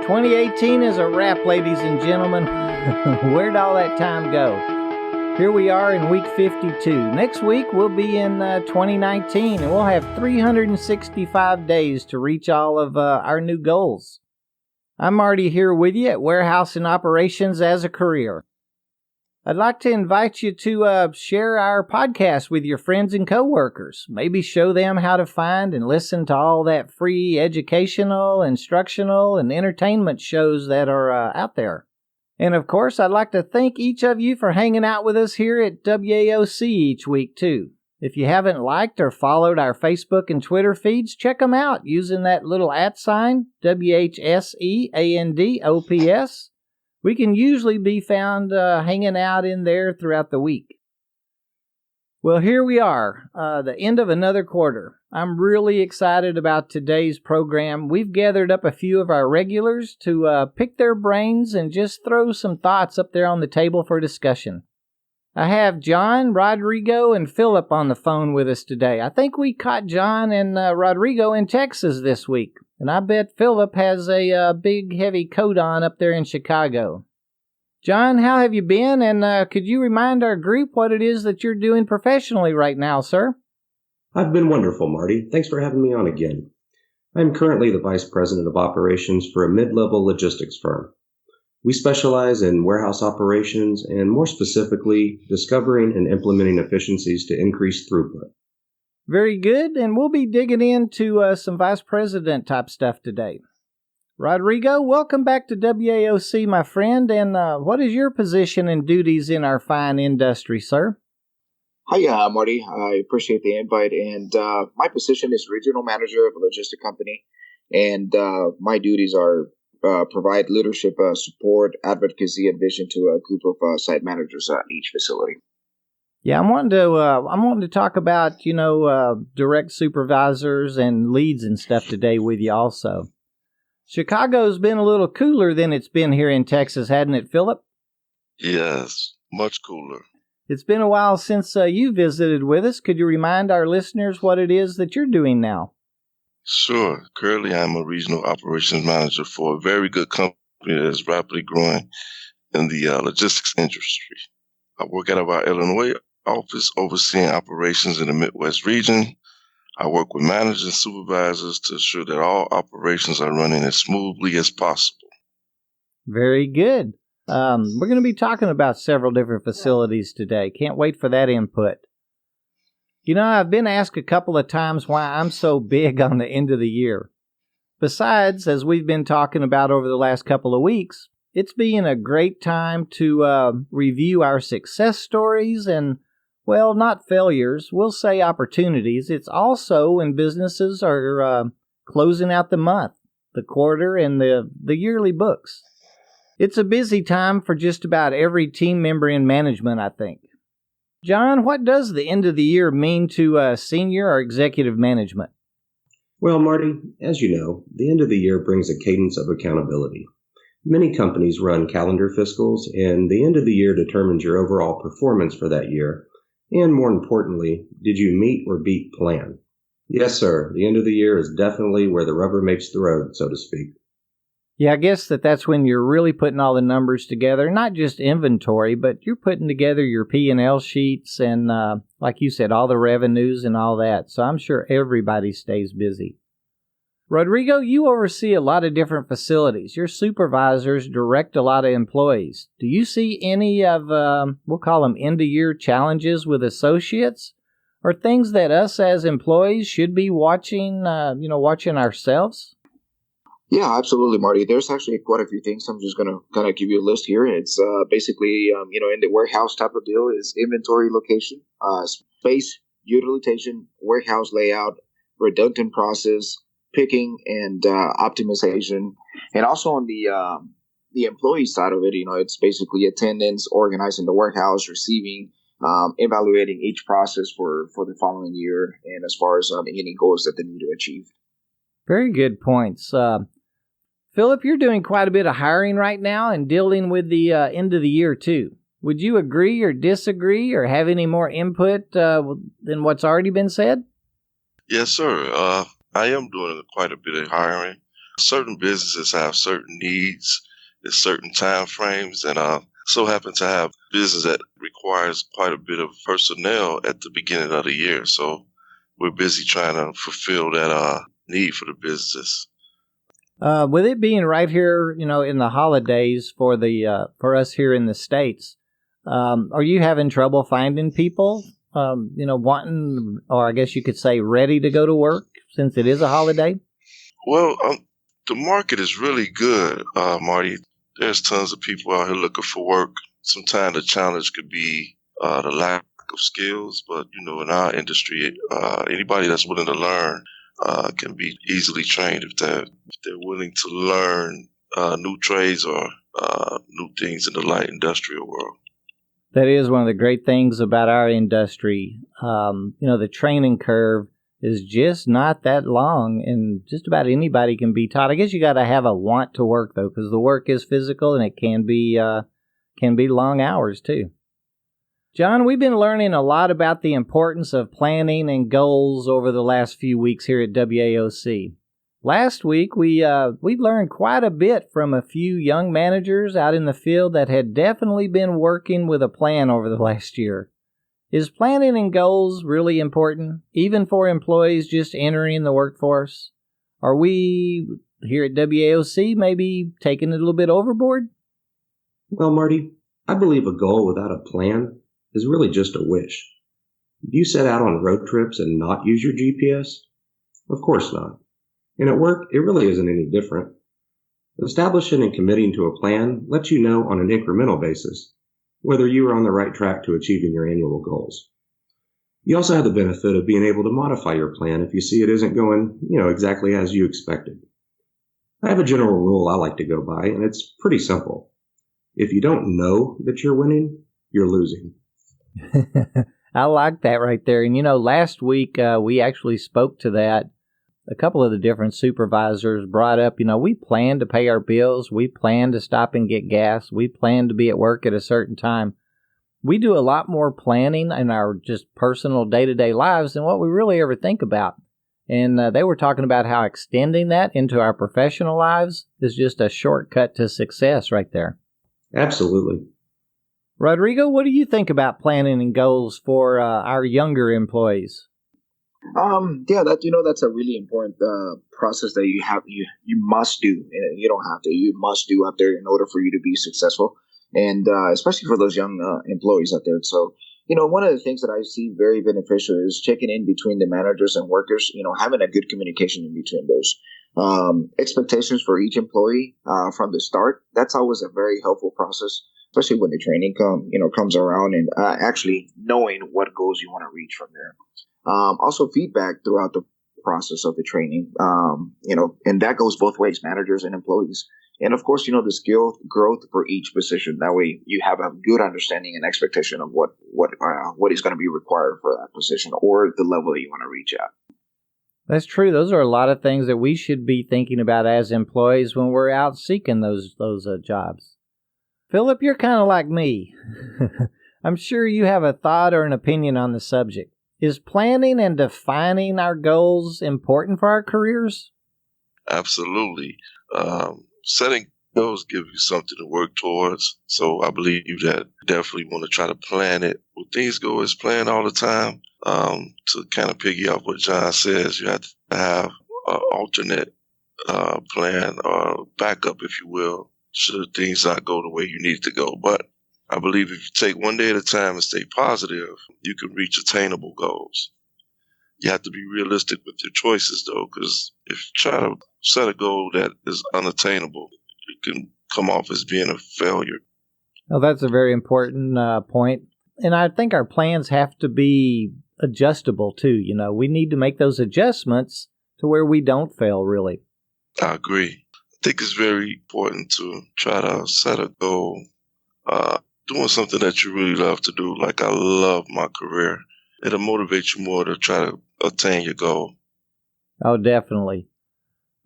2018 is a wrap, ladies and gentlemen. Where'd all that time go? Here we are in week 52. Next week, we'll be in 2019, and we'll have 365 days to reach all of our new goals. I'm Marty here with you at Warehouse and Operations as a Career. I'd like to invite you to share our podcast with your friends and coworkers. Maybe show them how to find and listen to all that free educational, instructional, and entertainment shows that are out there. And of course, I'd like to thank each of you for hanging out with us here at WAOC each week too. If you haven't liked or followed our Facebook and Twitter feeds, check them out using that little @ WHSEANDOPS. We can usually be found hanging out in there throughout the week. Well, here we are, the end of another quarter. I'm really excited about today's program. We've gathered up a few of our regulars to pick their brains and just throw some thoughts up there on the table for discussion. I have John, Rodrigo, and Phillip on the phone with us today. I think we caught John and Rodrigo in Texas this week. And I bet Phillip has a big, heavy coat on up there in Chicago. John, how have you been? And could you remind our group what it is that you're doing professionally right now, sir? I've been wonderful, Marty. Thanks for having me on again. I'm currently the Vice President of Operations for a mid-level logistics firm. We specialize in warehouse operations and, more specifically, discovering and implementing efficiencies to increase throughput. Very good, and we'll be digging into some vice president type stuff today. Rodrigo, welcome back to WAOC, my friend, and what is your position and duties in our fine industry, sir? Hi, Marty. I appreciate the invite, and my position is regional manager of a logistic company, and my duties are provide leadership, support, advocacy, and vision to a group of site managers at each facility. Yeah, I'm wanting to talk about, direct supervisors and leads and stuff today with you also. Chicago's been a little cooler than it's been here in Texas, hadn't it, Phillip? Yes, much cooler. It's been a while since you visited with us. Could you remind our listeners what it is that you're doing now? Sure. Currently, I'm a regional operations manager for a very good company that is rapidly growing in the logistics industry. I work out of our Illinois office overseeing operations in the Midwest region. I work with managers and supervisors to ensure that all operations are running as smoothly as possible. Very good. We're going to be talking about several different facilities today. Can't wait for that input. I've been asked a couple of times why I'm so big on the end of the year. Besides, as we've been talking about over the last couple of weeks, it's been a great time to review our success stories and, well, not failures, we'll say opportunities. It's also when businesses are closing out the month, the quarter, and the yearly books. It's a busy time for just about every team member in management, I think. John, what does the end of the year mean to senior or executive management? Well, Marty, as you know, the end of the year brings a cadence of accountability. Many companies run calendar fiscals, and the end of the year determines your overall performance for that year. And more importantly, did you meet or beat plan? Yes, sir. The end of the year is definitely where the rubber meets the road, so to speak. Yeah, I guess that's when you're really putting all the numbers together, not just inventory, but you're putting together your P&L sheets and, like you said, all the revenues and all that. So I'm sure everybody stays busy. Rodrigo, you oversee a lot of different facilities. Your supervisors direct a lot of employees. Do you see any of, we'll call them end-of-year challenges with associates, or things that us as employees should be watching, watching ourselves? Yeah, absolutely, Marty. There's actually quite a few things. I'm just going to kind of give you a list here. It's basically, in the warehouse type of deal is inventory location, space utilization, warehouse layout, redundant process, picking and optimization. And also on the employee side of it, it's basically attendance, organizing the warehouse, receiving, evaluating each process for the following year, and as far as any goals that they need to achieve. Very good points. Phillip, you're doing quite a bit of hiring right now and dealing with the end of the year too. Would you agree or disagree or have any more input than what's already been said? Yes, sir. I am doing quite a bit of hiring. certain businesses have certain needs at certain time frames, and so happen to have business that requires quite a bit of personnel at the beginning of the year. So we're busy trying to fulfill that need for the business. With it being right here, in the holidays for us here in the States, are you having trouble finding people, wanting, or I guess you could say ready to go to work since it is a holiday? Well, the market is really good, Marty. There's tons of people out here looking for work. Sometimes the challenge could be the lack of skills, but in our industry, anybody that's willing to learn can be easily trained if they're willing to learn new trades or new things in the light industrial world. That is one of the great things about our industry. The training curve is just not that long, and just about anybody can be taught. I guess you got to have a want to work, though, because the work is physical and it can be long hours too. John, we've been learning a lot about the importance of planning and goals over the last few weeks here at WAOC. Last week, we learned quite a bit from a few young managers out in the field that had definitely been working with a plan over the last year. Is planning and goals really important, even for employees just entering the workforce? Are we here at WAOC maybe taking it a little bit overboard? Well, Marty, I believe a goal without a plan is really just a wish. Do you set out on road trips and not use your GPS? Of course not. And at work, it really isn't any different. Establishing and committing to a plan lets you know on an incremental basis whether you are on the right track to achieving your annual goals. You also have the benefit of being able to modify your plan if you see it isn't going, exactly as you expected. I have a general rule I like to go by, and it's pretty simple. If you don't know that you're winning, you're losing. I like that right there. And, last week we actually spoke to that. A couple of the different supervisors brought up, we plan to pay our bills. We plan to stop and get gas. We plan to be at work at a certain time. We do a lot more planning in our just personal day-to-day lives than what we really ever think about. And they were talking about how extending that into our professional lives is just a shortcut to success right there. Absolutely. Rodrigo, what do you think about planning and goals for our younger employees? That's a really important process that you must do. You don't have to, you must do out there in order for you to be successful, and especially for those young employees out there. So, one of the things that I see very beneficial is checking in between the managers and workers. Having a good communication in between those expectations for each employee from the start. That's always a very helpful process, especially when the training comes around, and actually knowing what goals you want to reach from there. Also feedback throughout the process of the training, and that goes both ways, managers and employees. And of course, the skill growth for each position. That way you have a good understanding and expectation of what is going to be required for that position or the level that you want to reach at. That's true. Those are a lot of things that we should be thinking about as employees when we're out seeking those jobs. Philip, you're kind of like me. I'm sure you have a thought or an opinion on the subject. Is planning and defining our goals important for our careers? Absolutely. Setting goals give you something to work towards. So I believe that you definitely want to try to plan it. When things go as planned all the time, to kind of piggy off what John says, you have to have an alternate plan or backup, if you will, should things not go the way you need it to go. But I believe if you take one day at a time and stay positive, you can reach attainable goals. You have to be realistic with your choices, though, because if you try to set a goal that is unattainable, it can come off as being a failure. Well, that's a very important point. And I think our plans have to be adjustable, too. We need to make those adjustments to where we don't fail, really. I agree. I think it's very important to try to set a goal doing something that you really love to do. Like I love my career. It'll motivate you more to try to attain your goal. Oh, definitely.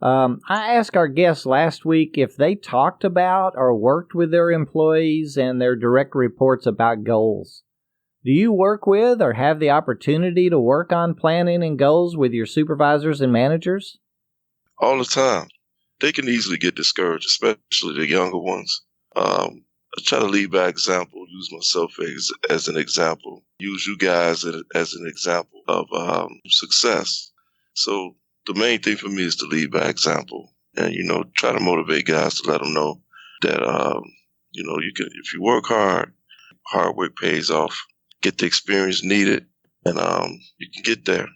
I asked our guests last week if they talked about or worked with their employees and their direct reports about goals. Do you work with or have the opportunity to work on planning and goals with your supervisors and managers? All the time. they can easily get discouraged, especially the younger ones. I try to lead by example, use myself as an example, use you guys as an example of success. So the main thing for me is to lead by example and, try to motivate guys to let them know that, you can, if you work hard work pays off, get the experience needed, and you can get there.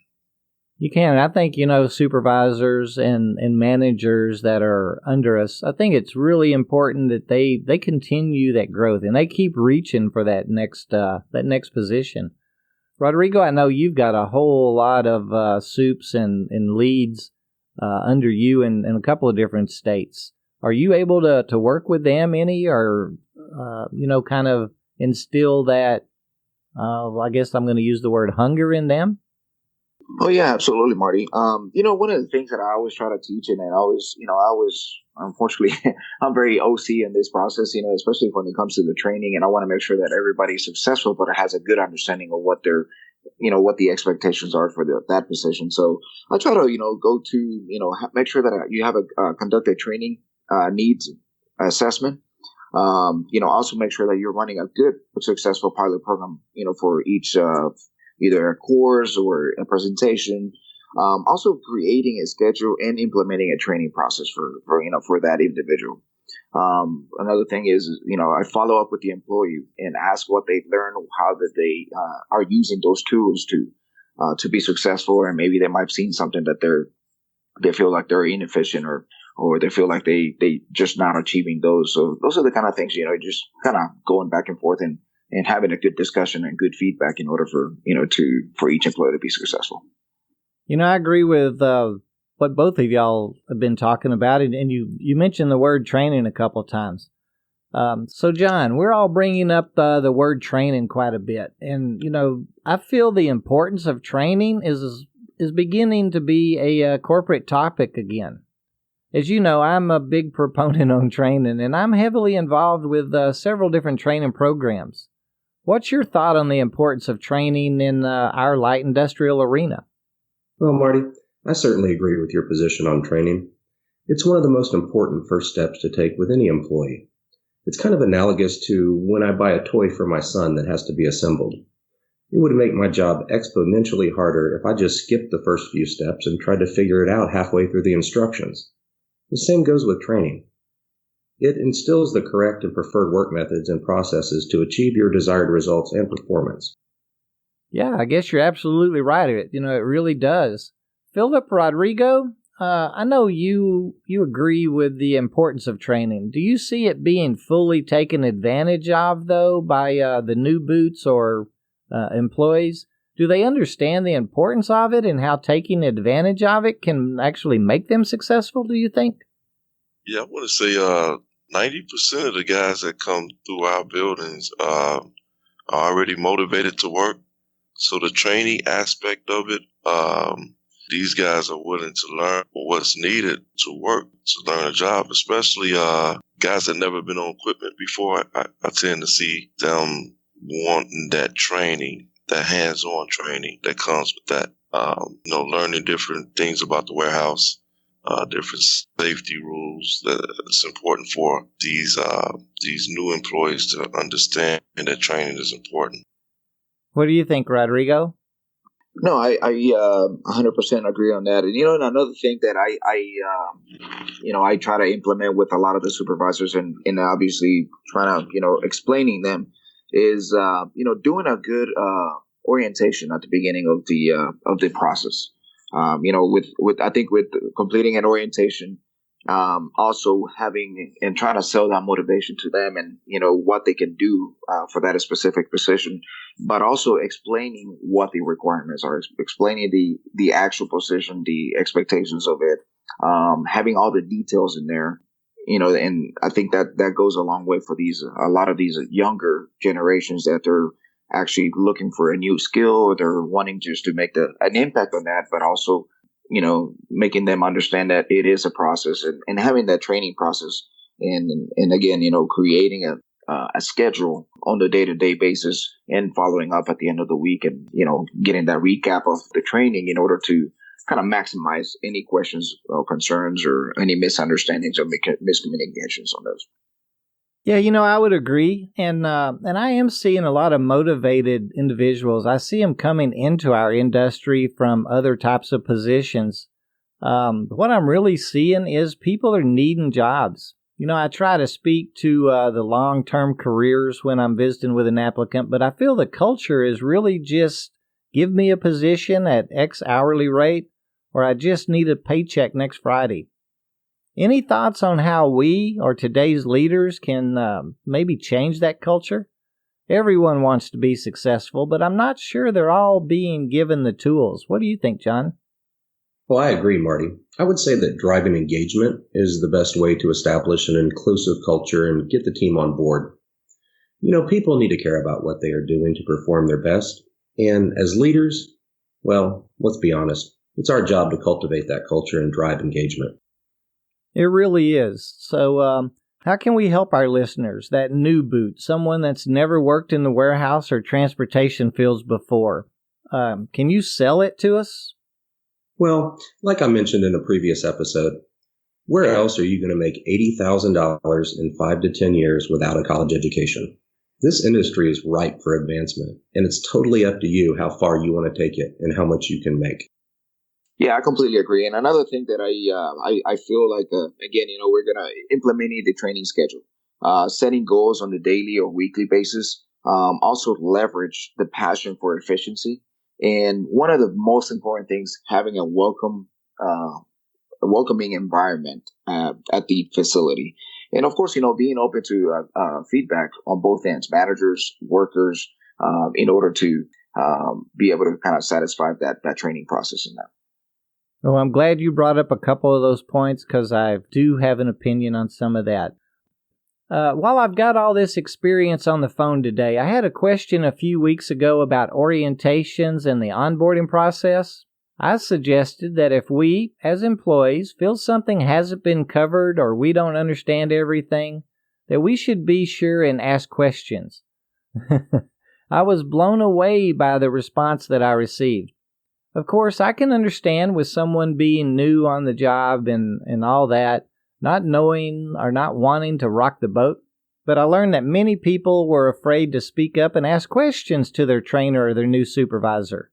You can. I think, supervisors and managers that are under us, I think it's really important that they continue that growth and they keep reaching for that next position. Rodrigo, I know you've got a whole lot of soups and leads under you in a couple of different states. Are you able to work with them any or, kind of instill that, I guess I'm going to use the word hunger in them? Oh yeah, absolutely, Marty. One of the things that I always try to teach, and unfortunately, I'm very OC in this process, especially when it comes to the training, and I want to make sure that everybody's successful, but has a good understanding of what their, what the expectations are for that position. So I try to, go to, make sure that you have conduct a training needs assessment. Also make sure that you're running a good, successful pilot program, for each either a course or a presentation. Also creating a schedule and implementing a training process for that individual. Another thing is, I follow up with the employee and ask what they've learned, how that they are using those tools to be successful, or maybe they might have seen something that they feel like they're inefficient or they feel like they just not achieving those. So those are the kind of things, just kind of going back and forth and having a good discussion and good feedback in order for, for each employee to be successful. I agree with what both of y'all have been talking about, and you mentioned the word training a couple of times. So, John, we're all bringing up the word training quite a bit, and, I feel the importance of training is beginning to be a corporate topic again. As you know, I'm a big proponent on training, and I'm heavily involved with several different training programs. What's your thought on the importance of training in our light industrial arena? Well, Marty, I certainly agree with your position on training. It's one of the most important first steps to take with any employee. It's kind of analogous to when I buy a toy for my son that has to be assembled. It would make my job exponentially harder if I just skipped the first few steps and tried to figure it out halfway through the instructions. The same goes with training. It instills the correct and preferred work methods and processes to achieve your desired results and performance. Yeah, I guess you're absolutely right. It really does. Phillip, Rodrigo, I know you agree with the importance of training. Do you see it being fully taken advantage of, though, by the new boots or employees? Do they understand the importance of it and how taking advantage of it can actually make them successful, do you think? Yeah, I want to say 90% of the guys that come through our buildings are already motivated to work. So the training aspect of it, these guys are willing to learn what's needed to work, to learn a job, especially guys that never been on equipment before. I tend to see them wanting that training, that hands-on training that comes with that. Learning different things about the warehouse, different safety rules. It's important for these new employees to understand that training is important. What do you think, Rodrigo? No, I 100% agree on that. And another thing that I try to implement with a lot of the supervisors and obviously trying to explaining them is doing a good orientation at the beginning of the process. With I think with completing an orientation, also having and trying to sell that motivation to them and what they can do for that specific position, but also explaining what the requirements are, explaining the actual position, the expectations of it, having all the details in there, and I think that goes a long way for a lot of these younger generations that they're actually looking for a new skill or they're wanting just to make an impact on that, but also making them understand that it is a process and having that training process and again, creating a schedule on the day-to-day basis and following up at the end of the week and, getting that recap of the training in order to kind of maximize any questions or concerns or any misunderstandings or miscommunications on those. Yeah, I would agree, and I am seeing a lot of motivated individuals. I see them coming into our industry from other types of positions. What I'm really seeing is people are needing jobs. I try to speak to the long-term careers when I'm visiting with an applicant, but I feel the culture is really just give me a position at X hourly rate, or I just need a paycheck next Friday. Any thoughts on how we or today's leaders can maybe change that culture? Everyone wants to be successful, but I'm not sure they're all being given the tools. What do you think, John? Well, I agree, Marty. I would say that driving engagement is the best way to establish an inclusive culture and get the team on board. People need to care about what they are doing to perform their best. And as leaders, well, let's be honest, it's our job to cultivate that culture and drive engagement. It really is. So, how can we help our listeners, that new boot, someone that's never worked in the warehouse or transportation fields before? Can you sell it to us? Well, like I mentioned in a previous episode, where else are you going to make $80,000 in 5 to 10 years without a college education? This industry is ripe for advancement, and it's totally up to you how far you want to take it and how much you can make. Yeah, I completely agree. And another thing that I feel like, again, we're going to implementing the training schedule, setting goals on the daily or weekly basis, also leverage the passion for efficiency. And one of the most important things, having a welcoming environment at the facility. And of course, being open to feedback on both ends, managers, workers, in order to be able to kind of satisfy that training process in that. Well, I'm glad you brought up a couple of those points because I do have an opinion on some of that. While I've got all this experience on the phone today, I had a question a few weeks ago about orientations and the onboarding process. I suggested that if we, as employees, feel something hasn't been covered or we don't understand everything, that we should be sure and ask questions. I was blown away by the response that I received. Of course, I can understand with someone being new on the job and all that, not knowing or not wanting to rock the boat, but I learned that many people were afraid to speak up and ask questions to their trainer or their new supervisor.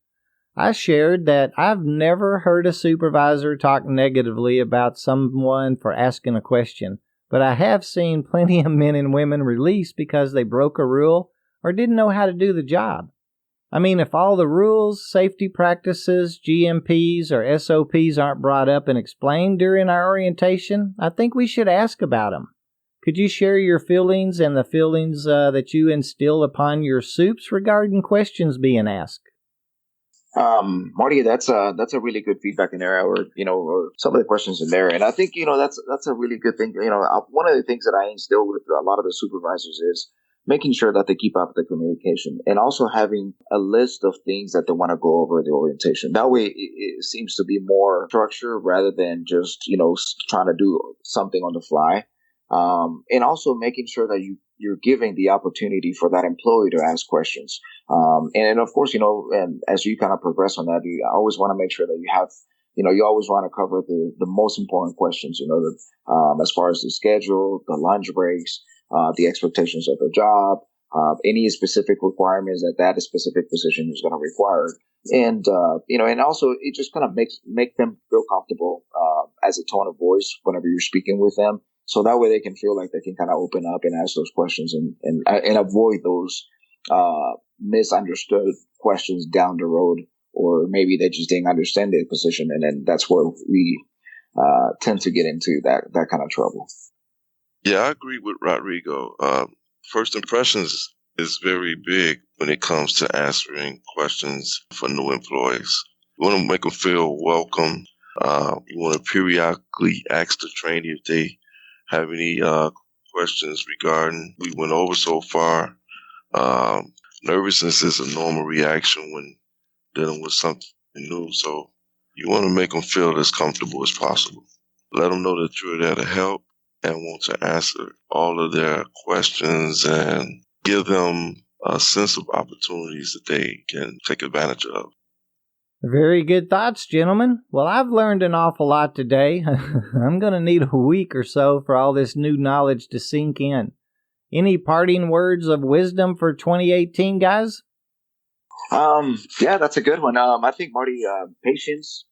I shared that I've never heard a supervisor talk negatively about someone for asking a question, but I have seen plenty of men and women released because they broke a rule or didn't know how to do the job. I mean, if all the rules, safety practices, GMPs, or SOPs aren't brought up and explained during our orientation, I think we should ask about them. Could you share your feelings and the feelings that you instill upon your soups regarding questions being asked? Marty, that's a really good feedback in there, or some of the questions in there, and I think that's a really good thing. One of the things that I instill with a lot of the supervisors is making sure that they keep up the communication and also having a list of things that they want to go over the orientation. That way it seems to be more structure rather than just, trying to do something on the fly. And also making sure that you're giving the opportunity for that employee to ask questions. And of course, and as you kind of progress on that, you always want to make sure that you have, you always want to cover the most important questions, as far as the schedule, the lunch breaks, the expectations of the job, any specific requirements that specific position is going to require. And, and also it just kind of make them feel comfortable, as a tone of voice whenever you're speaking with them. So that way they can feel like they can kind of open up and ask those questions and avoid those, misunderstood questions down the road, or maybe they just didn't understand their position. And then that's where we, tend to get into that kind of trouble. Yeah, I agree with Rodrigo. First impressions is very big when it comes to answering questions for new employees. You want to make them feel welcome. You want to periodically ask the trainee if they have any questions regarding we went over so far. Nervousness is a normal reaction when dealing with something new, so you want to make them feel as comfortable as possible. Let them know that you're there to help and want to answer all of their questions and give them a sense of opportunities that they can take advantage of. Very good thoughts, gentlemen. Well, I've learned an awful lot today. I'm going to need a week or so for all this new knowledge to sink in. Any parting words of wisdom for 2018, guys? Yeah, that's a good one. I think, Marty, patience,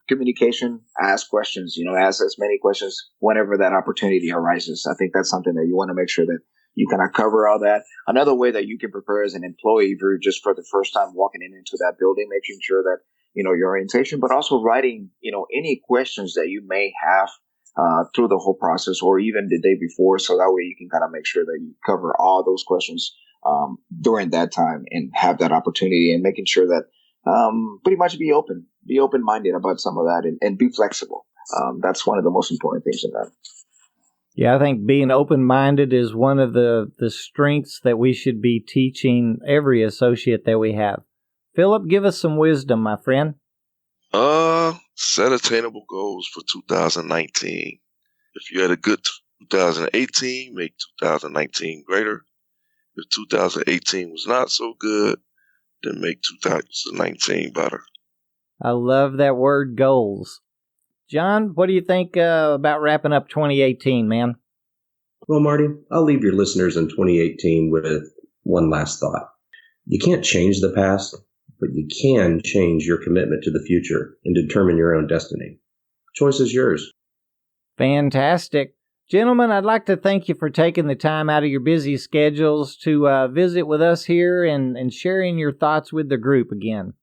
communication, ask questions, ask as many questions whenever that opportunity arises. I think that's something that you want to make sure that you kind of cover all that. Another way that you can prepare as an employee, if you're just for the first time walking into that building, making sure that, your orientation, but also writing, any questions that you may have through the whole process or even the day before. So that way you can kind of make sure that you cover all those questions during that time and have that opportunity, and making sure that pretty much be open-minded about some of that, and be flexible. That's one of the most important things in that. Yeah, I think being open-minded is one of the strengths that we should be teaching every associate that we have. Philip, give us some wisdom, my friend. Set attainable goals for 2019. If you had a good 2018, make 2019 greater. If 2018 was not so good, then make 2019 better. I love that word, goals. John, what do you think about wrapping up 2018, man? Well, Marty, I'll leave your listeners in 2018 with one last thought. You can't change the past, but you can change your commitment to the future and determine your own destiny. Choice is yours. Fantastic. Gentlemen, I'd like to thank you for taking the time out of your busy schedules to visit with us here and sharing your thoughts with the group again.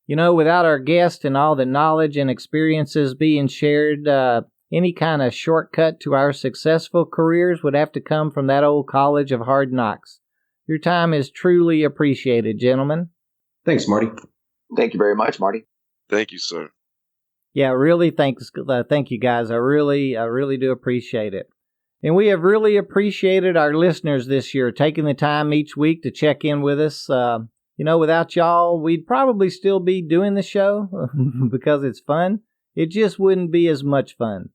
Without our guest and all the knowledge and experiences being shared, any kind of shortcut to our successful careers would have to come from that old college of hard knocks. Your time is truly appreciated, gentlemen. Thanks, Marty. Thank you very much, Marty. Thank you, sir. Yeah, really, thank you, guys. I really do appreciate it. And we have really appreciated our listeners this year, taking the time each week to check in with us. Without y'all, we'd probably still be doing the show because it's fun. It just wouldn't be as much fun.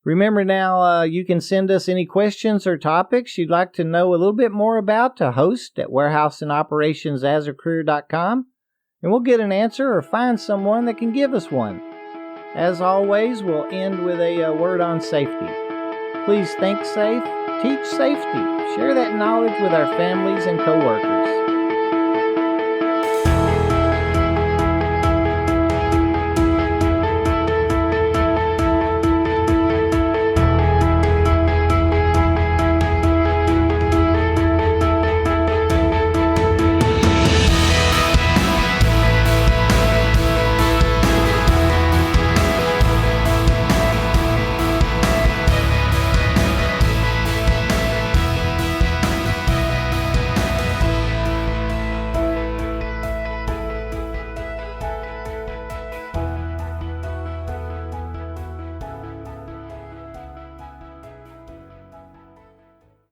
Remember now, you can send us any questions or topics you'd like to know a little bit more about to host@warehouseandoperationsasacareer.com, and we'll get an answer or find someone that can give us one. As always, we'll end with a word on safety. Please think safe, teach safety, share that knowledge with our families and coworkers.